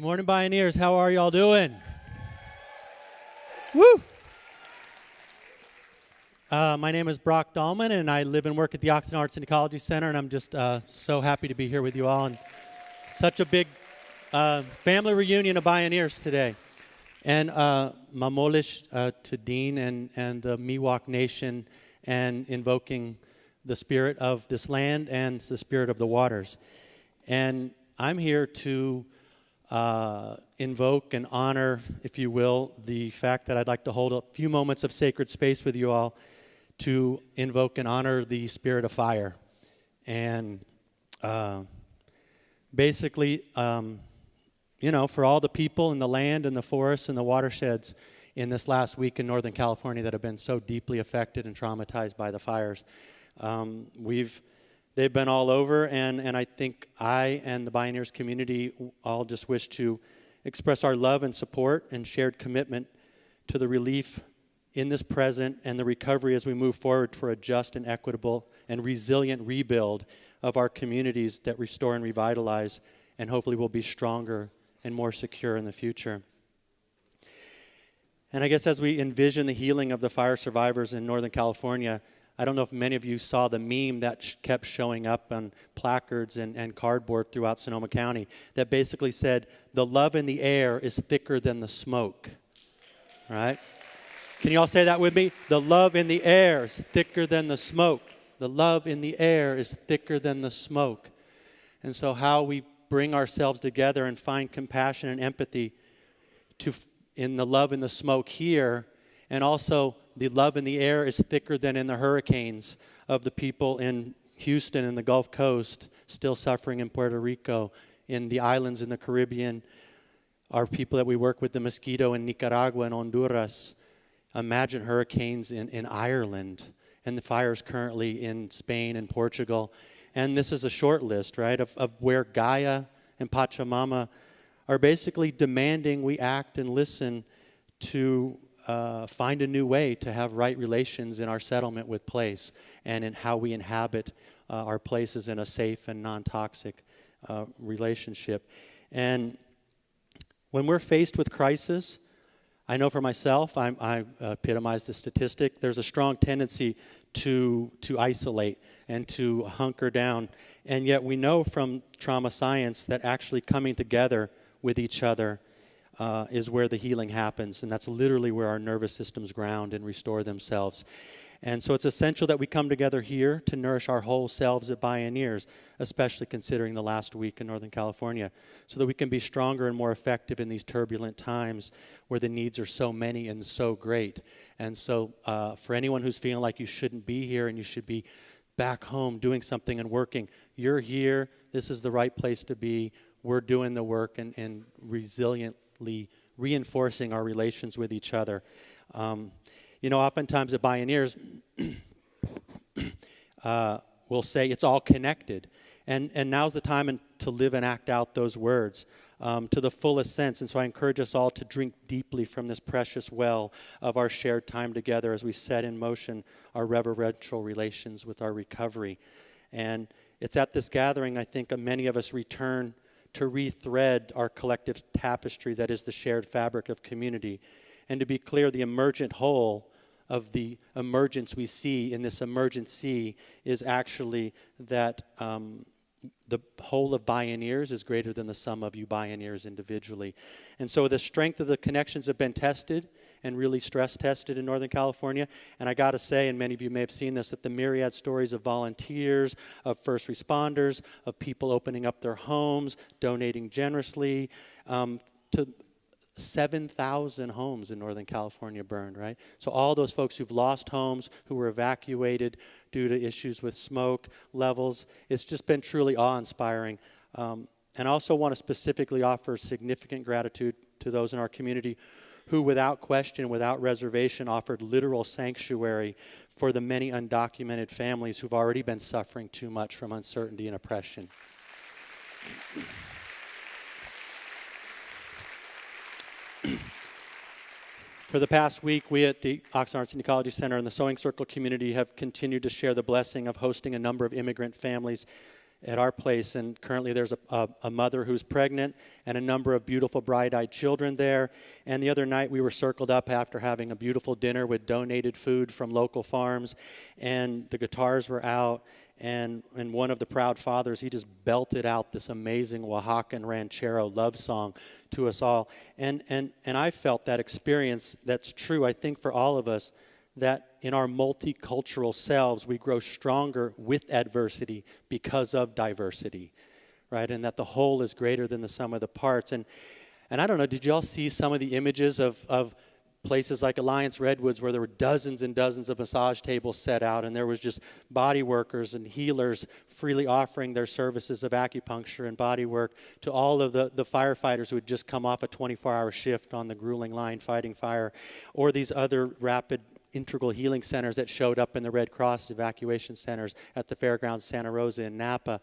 Good morning, Bioneers. How are y'all doing? Woo! My name is Brock Dolman, and I live and work at the Occidental Arts Ecology Center, and I'm just so happy to be here with you all. And such a big family reunion of Bioneers today. And Mamolish to Dean and the Miwok Nation, and invoking the spirit of this land and the spirit of the waters. And I'm here to invoke and honor, if you will, the fact that I'd like to hold a few moments of sacred space with you all to invoke and honor the spirit of fire. And basically, for all the people in the land and the forests and the watersheds in this last week in Northern California that have been so deeply affected and traumatized by the fires. They've been all over, and I think I and the Bioneers community all just wish to express our love and support and shared commitment to the relief in this present and the recovery as we move forward for a just and equitable and resilient rebuild of our communities that restore and revitalize, and hopefully will be stronger and more secure in the future. And I guess as we envision the healing of the fire survivors in Northern California, I don't know if many of you saw the meme that kept showing up on placards and cardboard throughout Sonoma County that basically said, "The love in the air is thicker than the smoke." Right? Can you all say that with me? The love in the air is thicker than the smoke. The love in the air is thicker than the smoke. And so how we bring ourselves together and find compassion and empathy in the love in the smoke here, and also the love in the air is thicker than in the hurricanes of the people in Houston and the Gulf Coast, still suffering in Puerto Rico, in the islands in the Caribbean, our people that we work with, the mosquito in Nicaragua and Honduras. Imagine hurricanes in Ireland, and the fires currently in Spain and Portugal. And this is a short list, right, of where Gaia and Pachamama are basically demanding we act and listen to find a new way to have right relations in our settlement with place and in how we inhabit our places in a safe and non-toxic relationship. And when we're faced with crisis, I know for myself, I epitomize the statistic, there's a strong tendency to isolate and to hunker down. And yet we know from trauma science that actually coming together with each other is where the healing happens, and that's literally where our nervous systems ground and restore themselves. And so it's essential that we come together here to nourish our whole selves at Bioneers, especially considering the last week in Northern California, so that we can be stronger and more effective in these turbulent times where the needs are so many and so great. And so for anyone who's feeling like you shouldn't be here and you should be back home doing something and working, you're here. This is the right place to be. We're doing the work and resiliently reinforcing our relations with each other. Oftentimes at Bioneers, we'll say it's all connected. And now's the time to live and act out those words to the fullest sense. And so I encourage us all to drink deeply from this precious well of our shared time together as we set in motion our reverential relations with our recovery. And it's at this gathering, I think, many of us return to rethread our collective tapestry that is the shared fabric of community. And to be clear, the emergent whole of the emergence we see in this emergency is actually that the whole of Bioneers is greater than the sum of you Bioneers individually. And so the strength of the connections have been tested and really stress tested in Northern California. And I got to say, and many of you may have seen this, that the myriad stories of volunteers, of first responders, of people opening up their homes, donating generously, to 7,000 homes in Northern California burned, right? So all those folks who've lost homes, who were evacuated due to issues with smoke levels, it's just been truly awe-inspiring. And I also want to specifically offer significant gratitude to those in our community who without question, without reservation, offered literal sanctuary for the many undocumented families who've already been suffering too much from uncertainty and oppression. For the past week, we at the Occidental Arts Ecology Center and the Sewing Circle community have continued to share the blessing of hosting a number of immigrant families at our place, and currently there's a mother who's pregnant and a number of beautiful bright-eyed children there. And the other night we were circled up after having a beautiful dinner with donated food from local farms, and the guitars were out, and one of the proud fathers, he just belted out this amazing Oaxacan ranchero love song to us all. And I felt that experience that's true, I think, for all of us, that in our multicultural selves, we grow stronger with adversity because of diversity, right? And that the whole is greater than the sum of the parts. And I don't know, did you all see some of the images of places like Alliance Redwoods where there were dozens and dozens of massage tables set out, and there was just body workers and healers freely offering their services of acupuncture and body work to all of the firefighters who had just come off a 24-hour shift on the grueling line fighting fire, or these other rapid integral healing centers that showed up in the Red Cross evacuation centers at the fairgrounds Santa Rosa in Napa.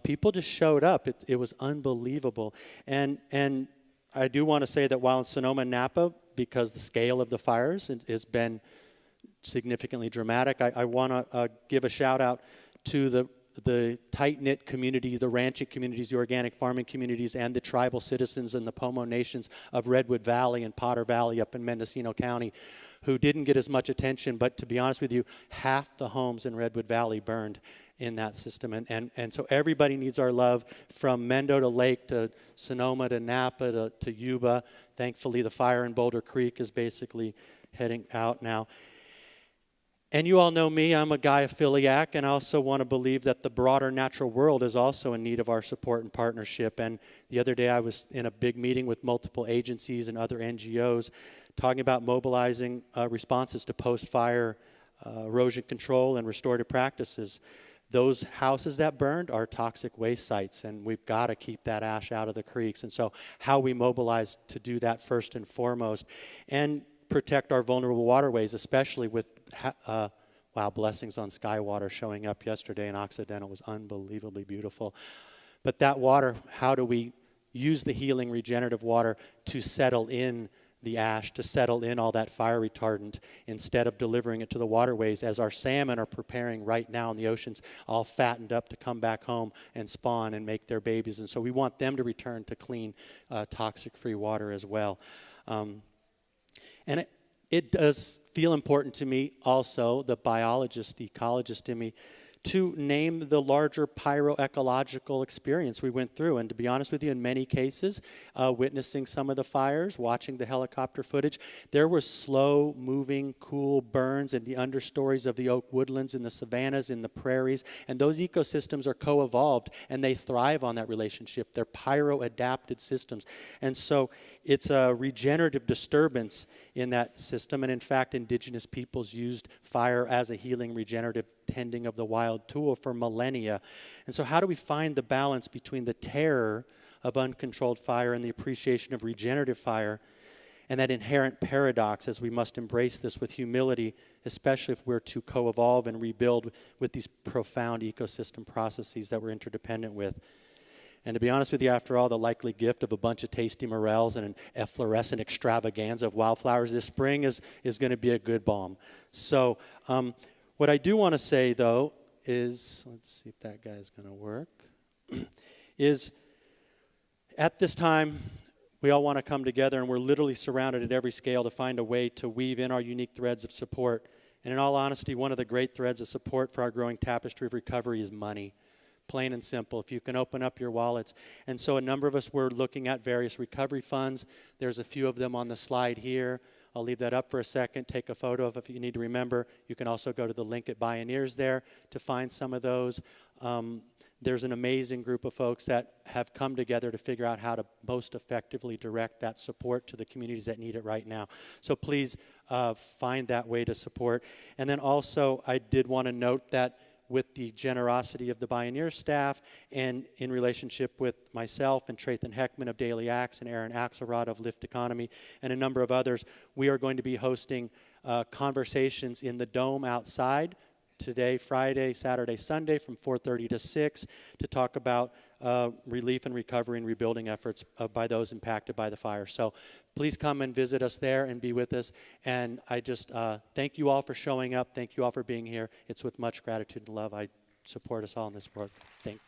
People just showed up. It was unbelievable. And I do want to say that while in Sonoma and Napa, because the scale of the fires has been significantly dramatic, I want to give a shout out to the tight-knit community, the ranching communities, the organic farming communities, and the tribal citizens in the Pomo Nations of Redwood Valley and Potter Valley up in Mendocino County, who didn't get as much attention, but to be honest with you, half the homes in Redwood Valley burned in that system. And so everybody needs our love, from Mendo to Lake to Sonoma to Napa to Yuba. Thankfully, the fire in Boulder Creek is basically heading out now. And you all know me, I'm a Gaia-philiac, and I also want to believe that the broader natural world is also in need of our support and partnership. And the other day I was in a big meeting with multiple agencies and other NGOs talking about mobilizing responses to post-fire erosion control and restorative practices. Those houses that burned are toxic waste sites, and we've got to keep that ash out of the creeks. And so how we mobilize to do that first and foremost, and protect our vulnerable waterways, especially with, wow, blessings on Skywater showing up yesterday in Occidental was unbelievably beautiful. But that water, how do we use the healing regenerative water to settle in the ash, to settle in all that fire retardant, instead of delivering it to the waterways, as our salmon are preparing right now in the oceans, all fattened up to come back home and spawn and make their babies. And so we want them to return to clean, toxic-free water as well. And it does feel important to me also, the biologist, the ecologist in me, to name the larger pyroecological experience we went through. And to be honest with you, in many cases, witnessing some of the fires, watching the helicopter footage, there were slow-moving, cool burns in the understories of the oak woodlands, in the savannas, in the prairies, and those ecosystems are co-evolved, and they thrive on that relationship. They're pyro-adapted systems. And so it's a regenerative disturbance in that system, and in fact, indigenous peoples used fire as a healing, regenerative tending of the wild tool for millennia. And so how do we find the balance between the terror of uncontrolled fire and the appreciation of regenerative fire, and that inherent paradox, as we must embrace this with humility, especially if we're to co-evolve and rebuild with these profound ecosystem processes that we're interdependent with? And to be honest with you, after all, the likely gift of a bunch of tasty morels and an efflorescent extravaganza of wildflowers this spring is going to be a good balm. So what I do want to say, though, is, let's see if that guy's going to work, is at this time, we all want to come together, and we're literally surrounded at every scale to find a way to weave in our unique threads of support. And in all honesty, one of the great threads of support for our growing tapestry of recovery is money. Plain and simple, if you can open up your wallets. And so a number of us were looking at various recovery funds. There's a few of them on the slide here. I'll leave that up for a second, take a photo of it if you need to remember. You can also go to the link at Bioneers there to find some of those. There's an amazing group of folks that have come together to figure out how to most effectively direct that support to the communities that need it right now. So please find that way to support. And then also, I did want to note that with the generosity of the Bioneer staff, and in relationship with myself and Trathan Heckman of Daily Acts and Aaron Axelrod of Lift Economy and a number of others, we are going to be hosting conversations in the Dome outside today, Friday, Saturday, Sunday from 4:30 to 6 to talk about relief and recovery and rebuilding efforts by those impacted by the fire. So please come and visit us there and be with us. And I just thank you all for showing up. Thank you all for being here. It's with much gratitude and love I support us all in this work. Thank you.